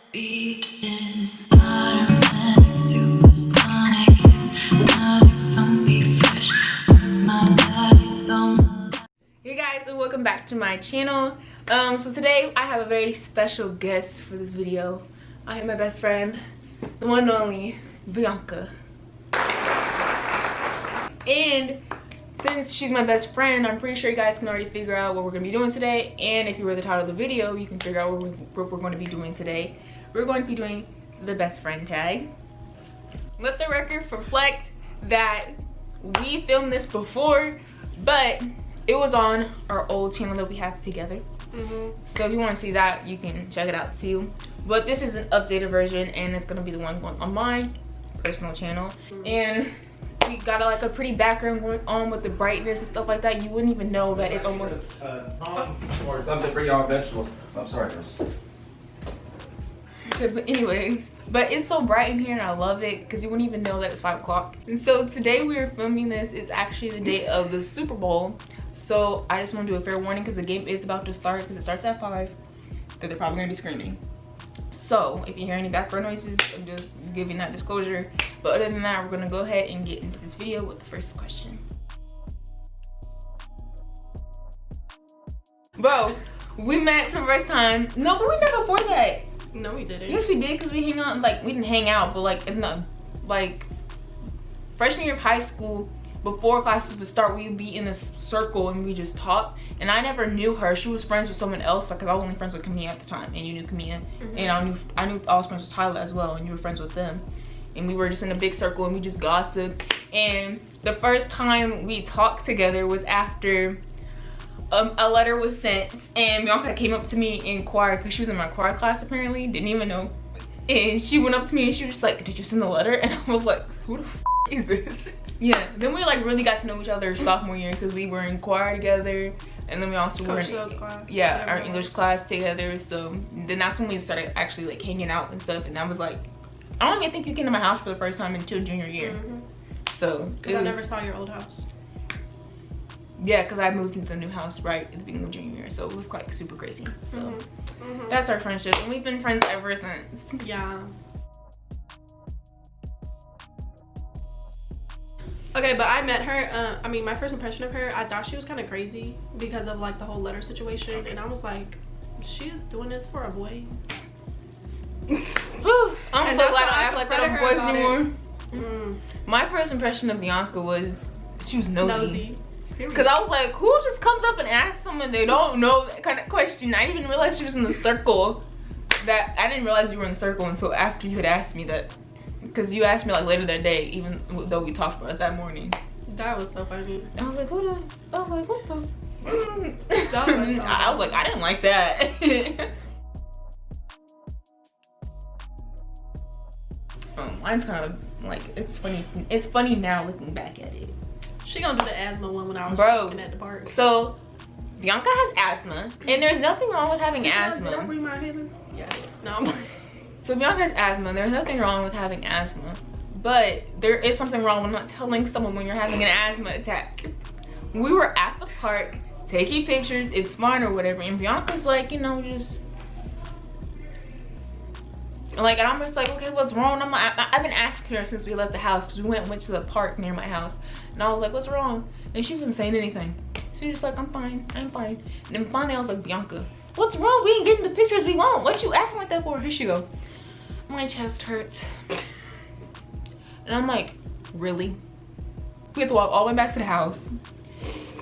Speed is automatic, supersonic, hypnotic, funky, fresh. My body's so melodic. Hey guys, and welcome back to my channel. So today I have a very special guest for this video. I have my best friend, the one and only Bianca. And since she's my best friend, I'm pretty sure you guys can already figure out what we're gonna be doing today. And if you read the title of the video, you can figure out what we're going to be doing today. We're going to be doing the best friend tag. Let the record reflect that we filmed this before, but it was on our old channel that we have together. So if you want to see that, you can check it out too. But this is an updated version, and it's gonna be the one going on my personal channel. And we got like a pretty background going on with the brightness and stuff like that. You wouldn't even know that it's almost or something for y'all vegetables. I'm sorry, miss. good. But anyways, but it's so bright in here and I love it because you wouldn't even know that it's 5 o'clock. And so today we are filming this. It's actually the day of the Super Bowl. So I just want to do a fair warning because the game is about to start, because it starts at 5, that they're probably gonna be screaming. So if you hear any background noises, I'm just giving that disclosure. But other than that, we're gonna go ahead and get into this video with the first question. Bro, we met for the first time. No, but we met before that. No, we didn't. Yes, we did, because we hang out, like, we didn't hang out, but like in the, like, freshman year of high school, before classes would start, we'd be in a circle and we just talk. And I never knew her. She was friends with someone else, like, cause I was only friends with Camilla at the time, and you knew Camilla. And I was friends with Tyler as well, and you were friends with them. And we were just in a big circle and we just gossiped. And the first time we talked together was after a letter was sent, and Bianca came up to me in choir, because she was in my choir class apparently, didn't even know. And she went up to me and she was just like, "Did you send the letter?" And I was like, "Who the f is this?" Yeah, then we like really got to know each other sophomore year, because we were in choir together, and then we also were in our English class together. So then that's when we started actually like hanging out and stuff. And I was like, I don't even think you came to my house for the first time until junior year. So because I never saw your old house. Yeah, because I moved into the new house right at the beginning of junior year, so it was like super crazy. So that's our friendship, and we've been friends ever since. Yeah. Okay, but I met her, I mean, my first impression of her, I thought she was kind of crazy because of like the whole letter situation, and I was like, she's doing this for a boy. I'm so glad I don't act like that on boys anymore. My first impression of Bianca was she was nosy. Because I was like, who just comes up and asks someone they don't know that kind of question? I didn't even realize she was in the circle. I didn't realize you were in the circle until after you had asked me that. Because you asked me like later that day, even though we talked about it that morning. That was so funny. I was like, what the? I was like, I didn't like that. Mine's kind of like, it's funny. It's funny now looking back at it. She gonna do the asthma one when I was working at the park. So Bianca has asthma, and there's nothing wrong with having asthma. Did I bring my inhaler? Yeah. No. So Bianca has asthma. There's nothing wrong with having asthma, but there is something wrong with not telling someone when you're having an asthma attack. We were at the park taking pictures. It's fine or whatever, and Bianca's like, you know, just like, and I'm just like, okay, what's wrong? I've been asking her since we left the house, because we went to the park near my house, and I was like, what's wrong? And she wasn't saying anything. She was just like, I'm fine. And then finally I was like, Bianca, what's wrong? We ain't getting the pictures we want. What you acting like that for? Here she go. My chest hurts. And I'm like, really? We have to walk all the way back to the house,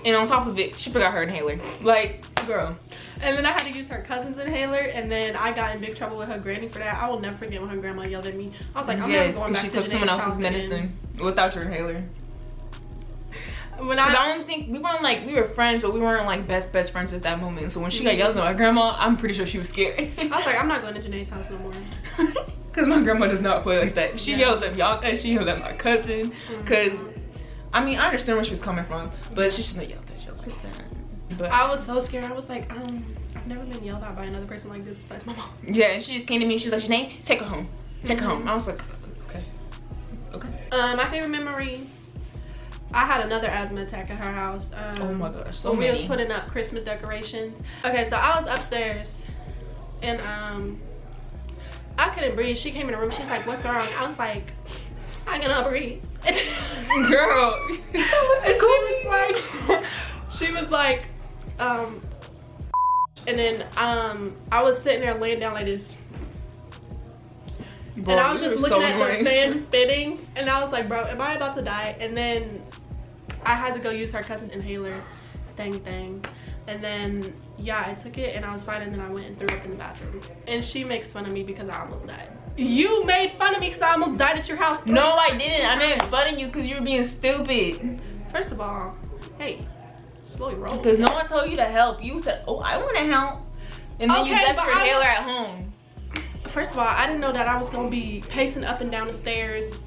and on top of it, she forgot her inhaler. Like, girl. And then I had to use her cousin's inhaler, and then I got in big trouble with her granny for that. I will never forget when her grandma yelled at me. I was like, I'm never going back to she took someone else's medicine without your inhaler. When I don't think we were friends, but we weren't like best friends at that moment. So when she got yelled at my grandma, I'm pretty sure she was scared. I was like, I'm not going to Janae's house no more. Because my grandma does not play like that. She yelled at Bianca, she yelled at my cousin. Because I mean, I understand where she was coming from, but she shouldn't have yelled at you like that. But I was so scared. I was like, I've never been yelled at by another person like this besides my mom. Yeah, and she just came to me. She was like, Janae, take her home. Take her home. I was like, okay. My favorite memory, I had another asthma attack at her house. Oh my gosh, so many. We was putting up Christmas decorations. Okay, so I was upstairs, and I couldn't breathe. She came in the room. She's like, "What's wrong?" I was like, "I cannot breathe." Girl. And she was like, and then I was sitting there laying down like this. Bro, and I was just looking at annoying. the fan spinning, and I was like, bro, am I about to die? And then I had to go use her cousin's inhaler thing. And then, yeah, I took it and I was fine, and then I went and threw up in the bathroom. And she makes fun of me because I almost died. You made fun of me because I almost died at your house. No, I didn't. I made fun of you because you were being stupid. First of all, hey, slowly roll. Because no one told you to help. You said, oh, I want to help. And then you Okay, left but your inhaler at home. First of all, I didn't know that I was going to be pacing up and down the stairs.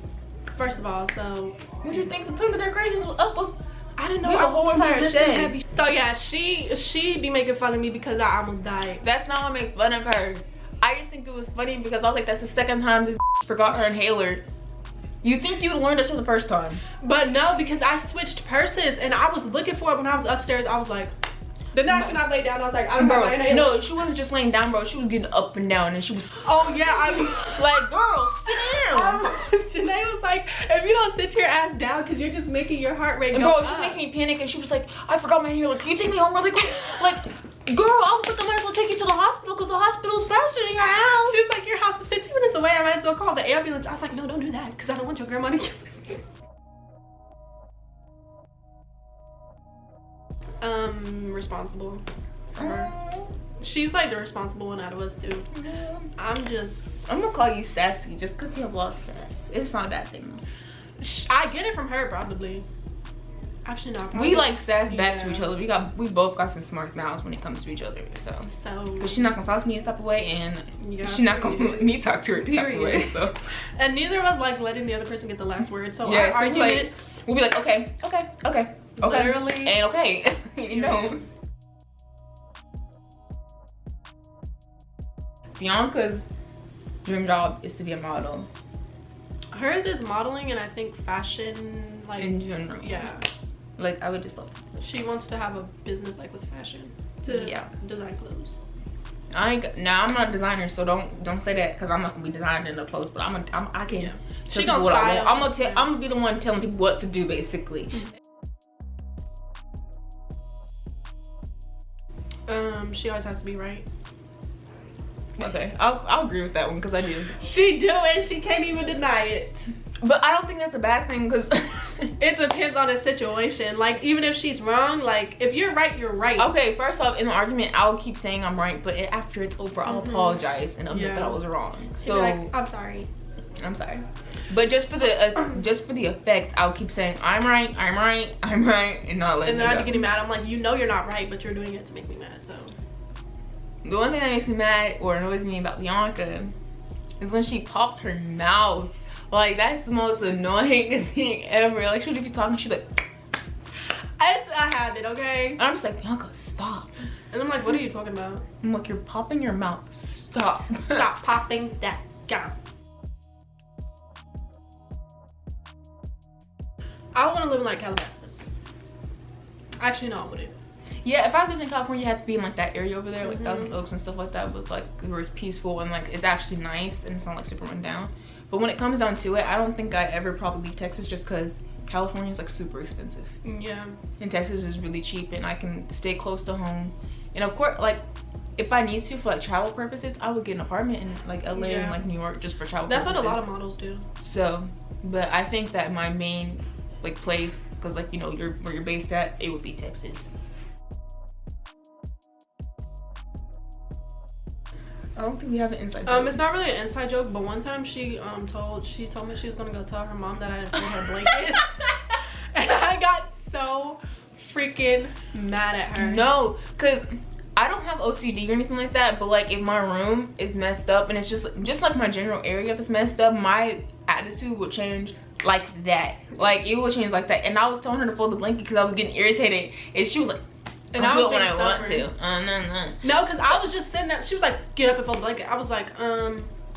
First of all, so. What you think the point of their decorations was up was? I didn't know We have I a whole was entire lifting shed. heavy. So yeah, she be making fun of me because I almost died. That's not what makes fun of her. I just think it was funny because I was like, that's the second time this forgot her inhaler. You think you would learn that for the first time. But no, because I switched purses and I was looking for it when I was upstairs. I was like, the next when I laid down, I was like, I don't know my inhaler. No, she wasn't just laying down, bro. She was getting up and down, and she was, Oh yeah, I like, girl, sit down. Janae was like, if you don't sit your ass down, because you're just making your heart rate And go bro, up. she was making me panic, and she was like, I forgot my inhaler. Can you take me home really quick? Like, girl, I was like, I might as well take you to the hospital because the hospital's faster than your house. She was like, your house is 15 minutes away. I might as well call the ambulance. I was like, no, don't do that because I don't want your grandma to kill me. Responsible. She's like the responsible one out of us too. I'm gonna call you sassy just because you have lost sass. It's not a bad thing though. I get it from her probably. Actually no. We like sass back Yeah. to each other. We both got some smart mouths when it comes to each other. So So but she's not gonna talk to me a type of way, and yeah, she's not gonna let me talk to her a type of way. Period. So and neither of us like letting the other person get the last word. So yeah, our so like, arguments we'll be like, okay, literally and okay, you know. Bianca's dream job is to be a model. hers is modeling and I think fashion, like In general. yeah. Like, I would just love to. She wants to have a business like with fashion to design clothes. I'm not a designer, so don't say that because I'm not gonna be designing the clothes. But I can. Yeah. Tell She people gonna what I style. want. I'm gonna be the one telling people what to do, basically. She always has to be right. Okay, I'll agree with that one because I do. She do it. She can't even deny it. But I don't think that's a bad thing because It depends on the situation. Like, even if she's wrong, like, if you're right, you're right. okay, first off, in an argument, I'll keep saying I'm right, but after it's over, I'll apologize and admit that I was wrong. She'd So be like, I'm sorry. I'm sorry, but just for the effect, I'll keep saying I'm right, and not letting And then it I'd go. be getting mad. I'm like, you know you're not right, but you're doing it to make me mad, so. The one thing that makes me mad or annoys me about Bianca is when she pops her mouth. Like, that's the most annoying thing ever. Like, she'll be talking, she's like, I have it, okay? and I'm just like, Bianca, stop. And I'm like, what are you talking about? I'm like, you're popping your mouth. Stop. Stop popping that gum. I want to live in like Calabasas. Actually, no, I wouldn't. Yeah, if I lived in California, you have to be in like that area over there, like Thousand Oaks and stuff like that, but like where it's peaceful and like it's actually nice and it's not like super run down. But when it comes down to it, I don't think I ever probably leave Texas just because California is like super expensive. Yeah. And Texas is really cheap and I can stay close to home. And of course, like if I need to for like travel purposes, I would get an apartment in like LA and like New York just for travel That's purposes. what a lot of models do. So, but I think that my main like place, because like, you know, where you're based at, it would be Texas. I don't think we have an inside joke. It's not really an inside joke, but one time she told me she was gonna go tell her mom that I didn't fold her blanket. And I got so freaking mad at her. No, because I don't have OCD or anything like that, but like if my room is messed up and it's just like my general area is messed up, my attitude would change like that. Like it would change like that. And I was telling her to fold the blanket because I was getting irritated, and she was like, And I'll I do was it when I being want to. No, because I was just sitting there. She was like, get up and fold the blanket. I was like,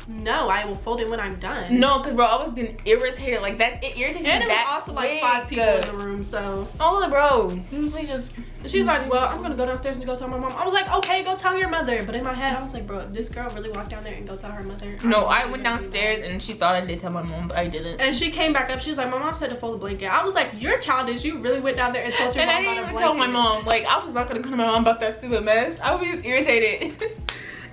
No, I will fold it when I'm done. No, because bro, I was getting irritated. Like that, it irritated me. And it was that also like quick. 5 people in the room, so. Oh, bro, please just. She's like, well, I'm gonna go downstairs and go tell my mom. I was like, okay, go tell your mother. But in my head, I was like, bro, if this girl really walked down there and go tell her mother. No, I went downstairs and she thought I did tell my mom, but I didn't. And she came back up. She was like, my mom said to fold the blanket. I was like, you're childish. You really went down there and told your And mom I didn't about a even tell my blanket. mom. Like, I was not gonna come to my mom about that stupid mess. I was just irritated.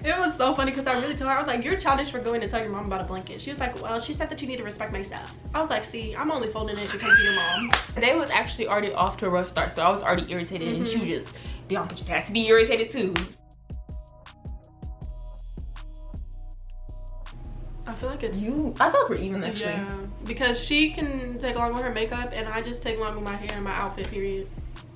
It was so funny because I really told her, I was like, you're childish for going to tell your mom about a blanket. She was like, well, she said that you need to respect my stuff. I was like, see, I'm only folding it because of your mom. They was actually already off to a rough start, so I was already irritated, and she was just, Bianca just had to be irritated too. I feel like it's I thought we're even actually. Yeah, because she can take long with her makeup and I just take long with my hair and my outfit, period.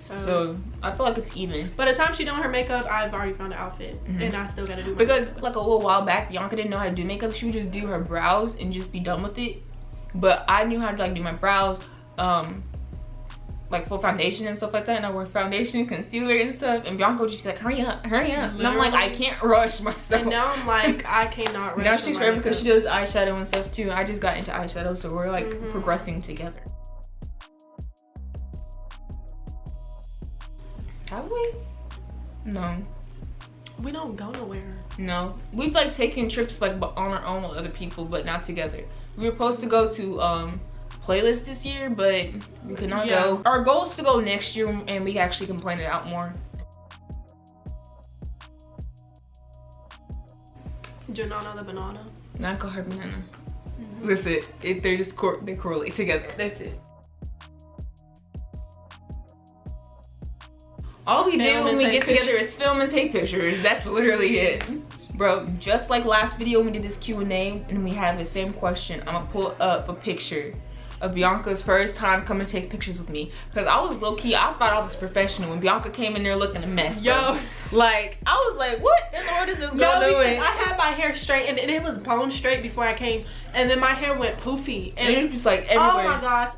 So I feel like it's even. By the time she done her makeup, I've already found an outfit, and I still gotta do my because makeup. like a little while back, Bianca didn't know how to do makeup. She would just do her brows and just be done with it. But I knew how to like do my brows, like full foundation and stuff like that. And I wear foundation, concealer and stuff. And Bianca would just be like, hurry up, hurry up. And I'm like, I can't rush myself. And now I'm like, I cannot rush. Now she's fair because she does eyeshadow and stuff too. I just got into eyeshadow, so we're like progressing together. Have we? No. We don't go nowhere. No. We've like taken trips like on our own with other people, but not together. We were supposed to go to Playlist this year, but we could not go. Our goal is to go next year, and we actually can plan it out more. Janana the banana. Not call her banana. That's it. They just they correlate together. That's it. All we do when we get together is film and take pictures. That's literally it. Bro, just like last video when we did this Q&A and we had the same question, I'm gonna pull up a picture of Bianca's first time coming to take pictures with me. Cause I was low-key, I thought I was professional when Bianca came in there looking a mess. Yo. Bro. Like, I was like, what in the world is this girl doing? I had my hair straight and it was bone straight before I came. And then my hair went poofy. And it was just like everywhere. Oh my gosh.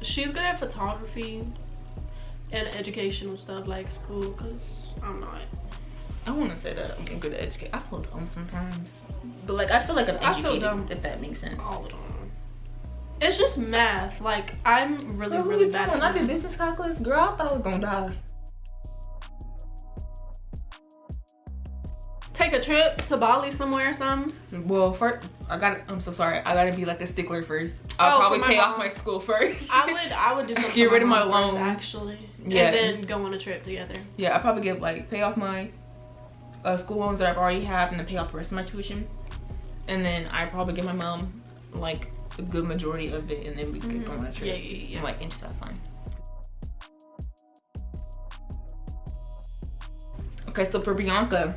She's good at photography and educational stuff like school, cause I'm not. I want to say that I'm good at educate. I feel dumb sometimes, but like I feel like I'm educated. If that makes sense. All the time. It's just math. Like I'm really bad. When I did business calculus, girl, I thought I was gonna die. Take a trip to Bali somewhere or something. Well, first I'm so sorry. I gotta be like a stickler first. I'll probably pay off my school first. I would do something. Get rid of my loans loans actually. Yeah. And then go on a trip together. Yeah, I probably get like pay off my school loans that I've already have, and then pay off the rest of my tuition. And then I probably give my mom like a good majority of it, and then we could go on a trip. Yeah. And like just have fun. Okay, so for Bianca,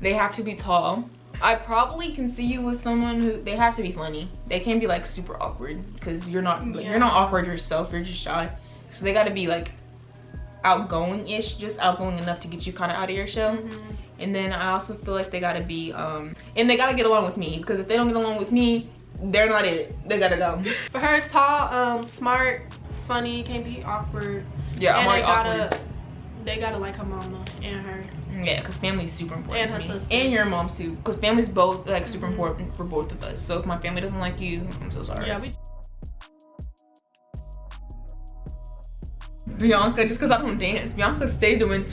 they have to be tall. I probably can see you with someone who they have to be funny. They can't be like super awkward because you're not awkward yourself. You're just shy. So they got to be like outgoing-ish, just outgoing enough to get you kind of out of your shell. And then I also feel like they got to be and they got to get along with me, because if they don't get along with me, they're not it. They gotta go. For her, tall, smart, funny, can't be awkward. Yeah, I'm already awkward. They gotta like her mama and her. Yeah, because family's super important. And her for me. sisters. And your mom too. Because family's both like super important for both of us. So if my family doesn't like you, I'm so sorry. Yeah, Bianca, just because I don't dance, Bianca stay doing.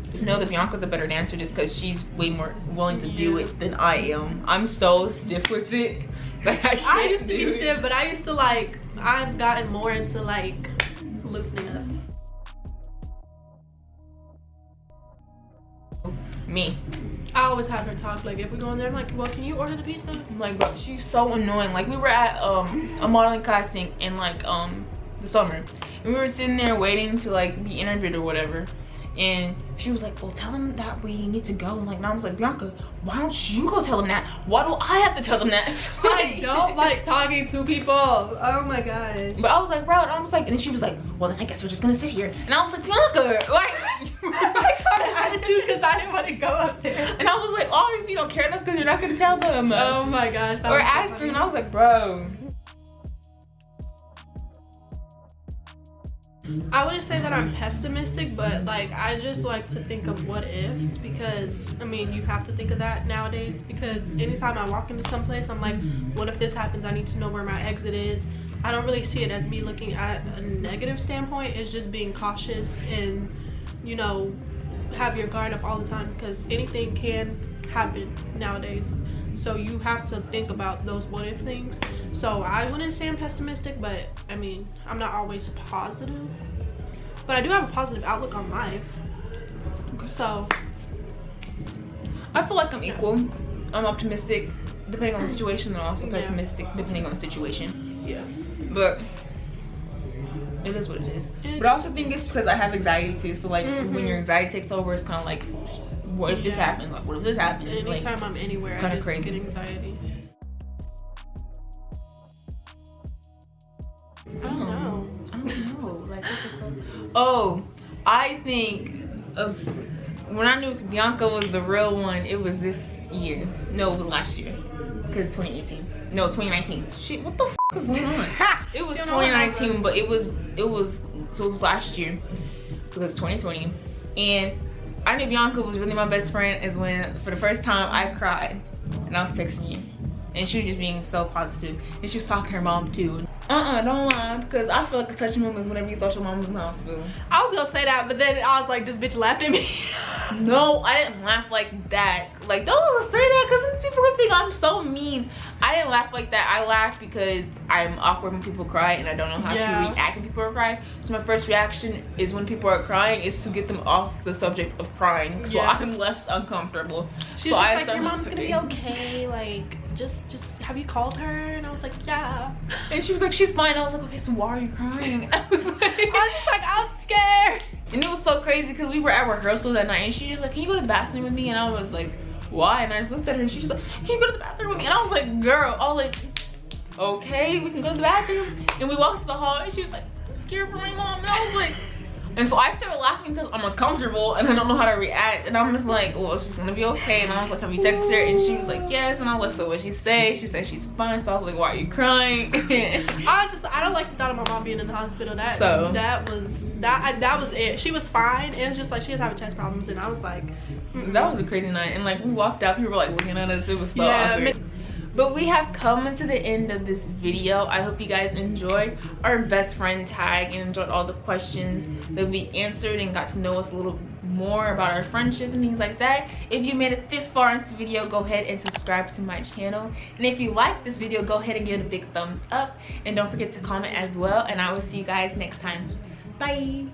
Just know that Bianca's a better dancer just because she's way more willing to do it than I am. I'm so stiff with it. Like I used to be stiff, but I used to like. I've gotten more into like loosening up. Me. I always have her talk like if we go in there, I'm like, well, can you order the pizza? I'm like, bro, she's so annoying. Like we were at a modeling casting in like the summer, and we were sitting there waiting to like be interviewed or whatever, and she was like, well, tell them that we need to go. I'm like, and I was like, Bianca, why don't you go tell them that? Why do I have to tell them that? I don't like talking to people. Oh my gosh. But I was like, bro, and I was like, and then she was like, well, then I guess we're just gonna sit here. And I was like, Bianca, like I got an attitude because I didn't want to go up there. and I was like, obviously you don't care enough because you're not gonna tell them. Oh my gosh. Or ask them, and I was like, bro. I wouldn't say that I'm pessimistic, but like I just like to think of what ifs, because I mean you have to think of that nowadays, because anytime I walk into some place I'm like, what if this happens? I need to know where my exit is. I don't really see it as me looking at a negative standpoint. It's just being cautious and, you know, have your guard up all the time, because anything can happen nowadays. So you have to think about those what if things. So I wouldn't say I'm pessimistic, but I mean, I'm not always positive. But I do have a positive outlook on life. So I feel like I'm equal. I'm optimistic depending on the situation, and also pessimistic depending on the situation. yeah. But it is what it is. But I also think it's because I have anxiety too. So like when your anxiety takes over, it's kind of like, what if this happens? Like, what if this happens? Anytime like, I'm anywhere, I just get anxiety. I don't know. Like, what the fuck? Oh, I think of when I knew Bianca was the real one, it was this year. No, it was last year. Because 2018. No, 2019. Shit, what the f was going on? It was 2019, but it was last year. Because 2020. And I knew Bianca was really my best friend is when, for the first time, I cried. And I was texting you. And she was just being so positive. And she was talking to her mom too. Don't lie. Because I feel like a touching moment is whenever you thought your mom was in the hospital. I was gonna say that, but then I was like, this bitch laughed at me. No, I didn't laugh like that. Like, don't say that because people gonna think I'm so mean. I didn't laugh like that. I laughed because I'm awkward when people cry and I don't know how to react when people are crying. So my first reaction is when people are crying is to get them off the subject of crying. So I'm less uncomfortable. She's so like, your mom's gonna be okay. Like, just have you called her? And I was like, yeah. And she was like, she's fine. I was like, okay, so why are you crying? I was just like, I'm scared. And it was so crazy because we were at rehearsal that night and she was like, can you go to the bathroom with me? And I was like, why? And I just looked at her and she was like, can you go to the bathroom with me? And I was like, girl, I was like, okay, we can go to the bathroom. And we walked to the hall and she was like, I'm scared for my mom. And I was like, and so I started laughing because I'm uncomfortable and I don't know how to react. And I'm just like, well, she's gonna be okay. And I was like, have you texted her? And she was like, yes. And I was like, so what'd she say? She said she's fine. So I was like, why are you crying? I don't like the thought of my mom being in the hospital. That was it. She was fine. And it's just like she was having chest problems. And I was like, that was a crazy night. And like we walked out, people were like looking at us. It was so awkward. But we have come to the end of this video. I hope you guys enjoyed our best friend tag and enjoyed all the questions that we answered and got to know us a little more about our friendship and things like that. If you made it this far into the video, go ahead and subscribe to my channel. And if you like this video, go ahead and give it a big thumbs up. And don't forget to comment as well. And I will see you guys next time. Bye.